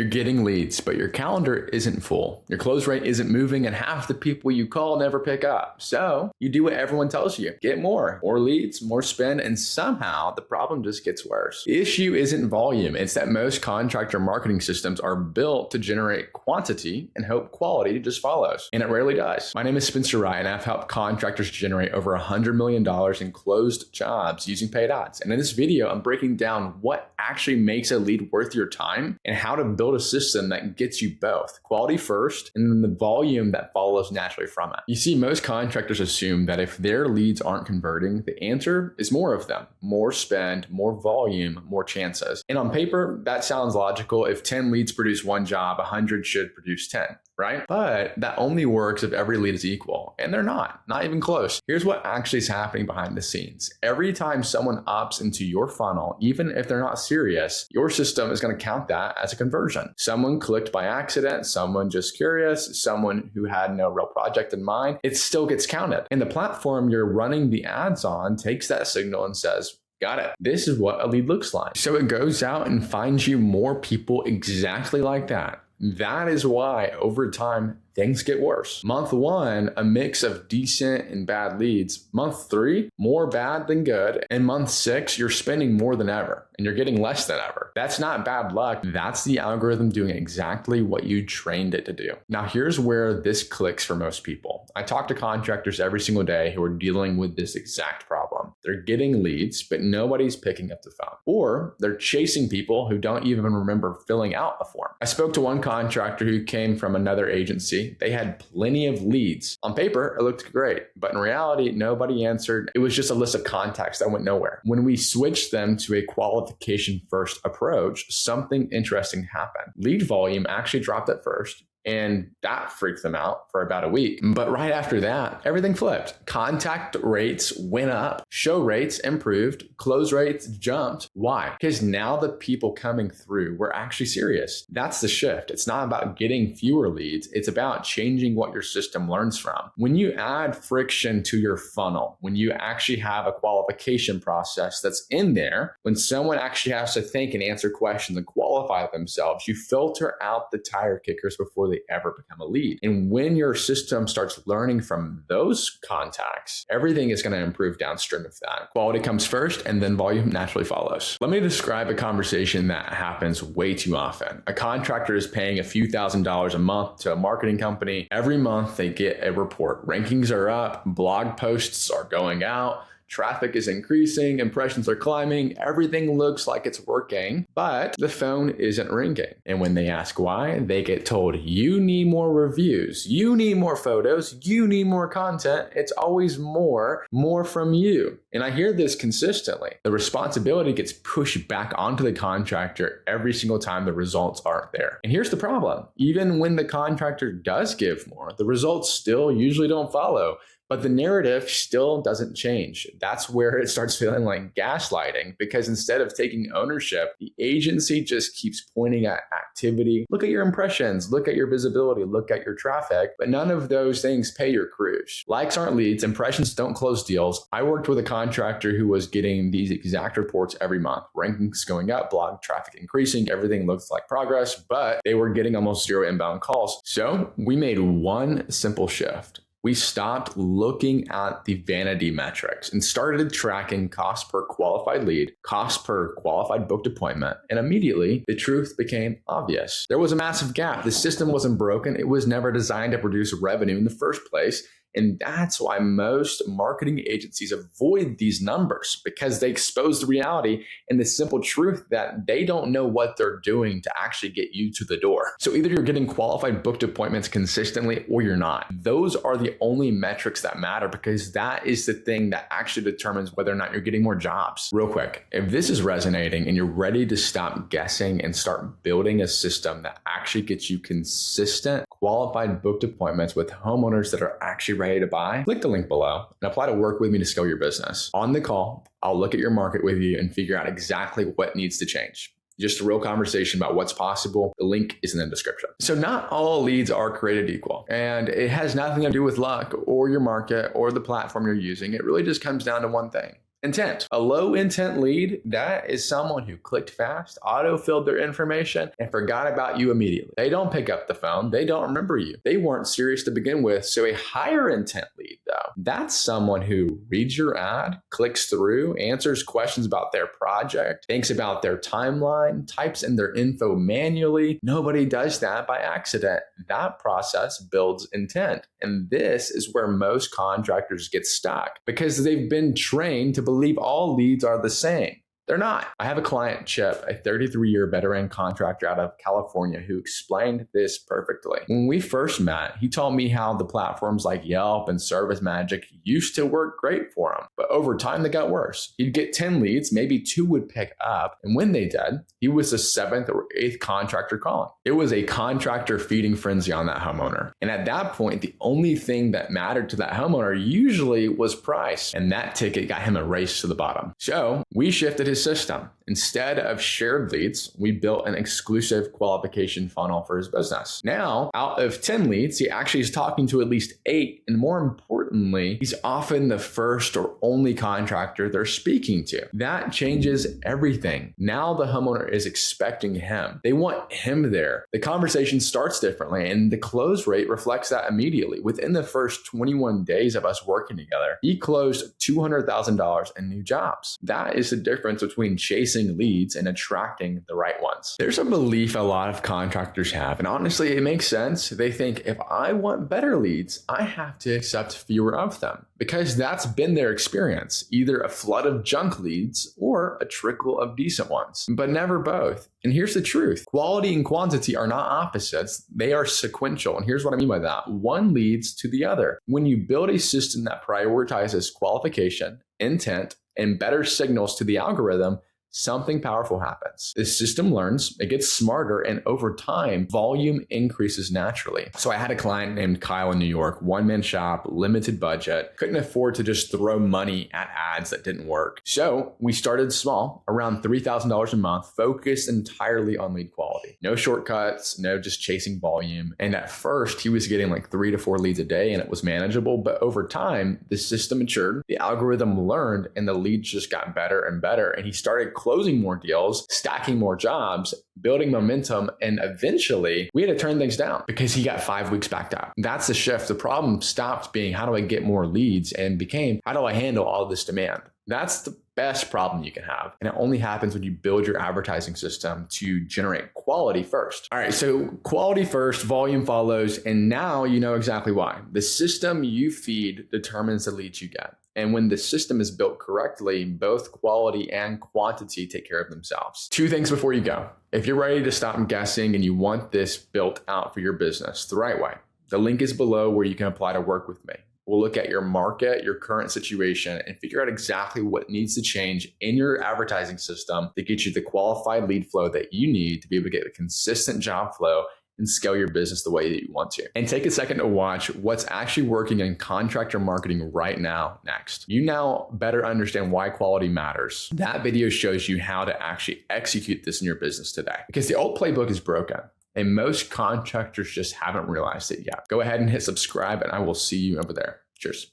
You're getting leads, but your calendar isn't full. Your close rate isn't moving, and half the people you call never pick up. So you do what everyone tells you. Get more leads, more spend, and somehow the problem just gets worse. The issue isn't volume. It's that most contractor marketing systems are built to generate quantity and hope quality just follows. And it rarely does. My name is Spencer Wright, and I've helped contractors generate over $100 million in closed jobs using paid ads. And in this video, I'm breaking down what actually makes a lead worth your time and how to build a system that gets you both quality first and then the volume that follows naturally from it. You see, most contractors assume that if their leads aren't converting, the answer is more of them, more spend, more volume, more chances. And on paper, that sounds logical. If 10 leads produce one job, 100 should produce 10. Right? But that only works if every lead is equal, and they're not even close. Here's what actually is happening behind the scenes. Every time someone opts into your funnel, even if they're not serious, your system is going to count that as a conversion. Someone clicked by accident, someone just curious, someone who had no real project in mind, it still gets counted. And the platform you're running the ads on takes that signal and says, got it. This is what a lead looks like. So it goes out and finds you more people exactly like that. That is why over time, things get worse. Month 1, a mix of decent and bad leads. Month 3, more bad than good. And month 6, you're spending more than ever and you're getting less than ever. That's not bad luck. That's the algorithm doing exactly what you trained it to do. Now, here's where this clicks for most people. I talk to contractors every single day who are dealing with this exact problem. They're getting leads, but nobody's picking up the phone. Or they're chasing people who don't even remember filling out a form. I spoke to one contractor who came from another agency. They had plenty of leads. On paper, it looked great, but in reality, nobody answered. It was just a list of contacts that went nowhere. When we switched them to a qualification-first approach, something interesting happened. Lead volume actually dropped at first, and that freaked them out for about a week. But right after that, everything flipped. Contact rates went up, show rates improved, close rates jumped. Why? Because now the people coming through were actually serious. That's the shift. It's not about getting fewer leads. It's about changing what your system learns from. When you add friction to your funnel, when you actually have a qualification process that's in there, when someone actually has to think and answer questions and qualify themselves, you filter out the tire kickers before they ever become a lead. And when your system starts learning from those contacts, everything is going to improve downstream of that. Quality comes first and then volume naturally follows. Let me describe a conversation that happens way too often. A contractor is paying a few $1,000s a month to a marketing company. Every month they get a report. Rankings are up, blog posts are going out, traffic is increasing, impressions are climbing, everything looks like it's working, but the phone isn't ringing. And when they ask why, they get told, you need more reviews, you need more photos, you need more content. It's always more from you. And I hear this consistently. The responsibility gets pushed back onto the contractor every single time the results aren't there. And here's the problem. Even when the contractor does give more, the results still usually don't follow. But the narrative still doesn't change. That's where it starts feeling like gaslighting, because instead of taking ownership, the agency just keeps pointing at activity. Look at your impressions, look at your visibility, look at your traffic, but none of those things pay your crews. Likes aren't leads, impressions don't close deals. I worked with a contractor who was getting these exact reports every month. Rankings going up, blog traffic increasing, everything looks like progress, but they were getting almost 0 inbound calls. So we made one simple shift. We stopped looking at the vanity metrics and started tracking cost per qualified lead, cost per qualified booked appointment, and immediately the truth became obvious. There was a massive gap. The system wasn't broken. It was never designed to produce revenue in the first place. And that's why most marketing agencies avoid these numbers, because they expose the reality and the simple truth that they don't know what they're doing to actually get you to the door. So either you're getting qualified booked appointments consistently or you're not. Those are the only metrics that matter, because that is the thing that actually determines whether or not you're getting more jobs. Real quick, if this is resonating and you're ready to stop guessing and start building a system that actually gets you consistent qualified booked appointments with homeowners that are actually ready to buy, click the link below and apply to work with me to scale your business. On the call, I'll look at your market with you and figure out exactly what needs to change. Just a real conversation about what's possible. The link is in the description. So not all leads are created equal, and it has nothing to do with luck or your market or the platform you're using. It really just comes down to one thing: Intent. A low intent lead, that is someone who clicked fast, auto-filled their information, and forgot about you immediately. They don't pick up the phone. They don't remember you. They weren't serious to begin with. So a higher intent lead, though, that's someone who reads your ad, clicks through, answers questions about their project, thinks about their timeline, types in their info manually. Nobody does that by accident. That process builds intent. And this is where most contractors get stuck because they've been trained to believe all leads are the same. They're not. I have a client, Chip, a 33-year veteran contractor out of California, who explained this perfectly. When we first met, he told me how the platforms like Yelp and ServiceMagic used to work great for him. But over time, they got worse. He'd get 10 leads, maybe 2 would pick up. And when they did, he was the 7th or 8th contractor calling. It was a contractor feeding frenzy on that homeowner. And at that point, the only thing that mattered to that homeowner usually was price. And that ticket got him a race to the bottom. So we shifted his system. Instead of shared leads, we built an exclusive qualification funnel for his business. Now, out of 10 leads, he actually is talking to at least 8. And more importantly, he's often the first or only contractor they're speaking to. That changes everything. Now the homeowner is expecting him. They want him there. The conversation starts differently, and the close rate reflects that immediately. Within the first 21 days of us working together, he closed $200,000 in new jobs. That is the difference between chasing leads and attracting the right ones. There's a belief a lot of contractors have, and honestly, it makes sense. They think if I want better leads, I have to accept fewer of them because that's been their experience, either a flood of junk leads or a trickle of decent ones, but never both. And here's the truth. Quality and quantity are not opposites. They are sequential. And here's what I mean by that. One leads to the other. When you build a system that prioritizes qualification, intent, and better signals to the algorithm, something powerful happens. The system learns, it gets smarter, and over time, volume increases naturally. So I had a client named Kyle in New York, one-man shop, limited budget, couldn't afford to just throw money at ads that didn't work. So we started small, around $3,000 a month, focused entirely on lead quality. No shortcuts, no just chasing volume. And at first, he was getting like 3 to 4 leads a day, and it was manageable. But over time, the system matured, the algorithm learned, and the leads just got better and better. And he started closing more deals, stacking more jobs, building momentum, and eventually we had to turn things down because he got 5 weeks backed up. That's the shift. The problem stopped being how do I get more leads and became how do I handle all this demand? That's the best problem you can have. And it only happens when you build your advertising system to generate quality first. All right, so quality first, volume follows, and now you know exactly why. The system you feed determines the leads you get. And when the system is built correctly, both quality and quantity take care of themselves. 2 things before you go. If you're ready to stop guessing and you want this built out for your business the right way, the link is below where you can apply to work with me. We'll look at your market, your current situation, and figure out exactly what needs to change in your advertising system to get you the qualified lead flow that you need to be able to get a consistent job flow and scale your business the way that you want to. And take a second to watch what's actually working in contractor marketing right now next. You now better understand why quality matters. That video shows you how to actually execute this in your business today because the old playbook is broken. And most contractors just haven't realized it yet. Go ahead and hit subscribe, and I will see you over there. Cheers.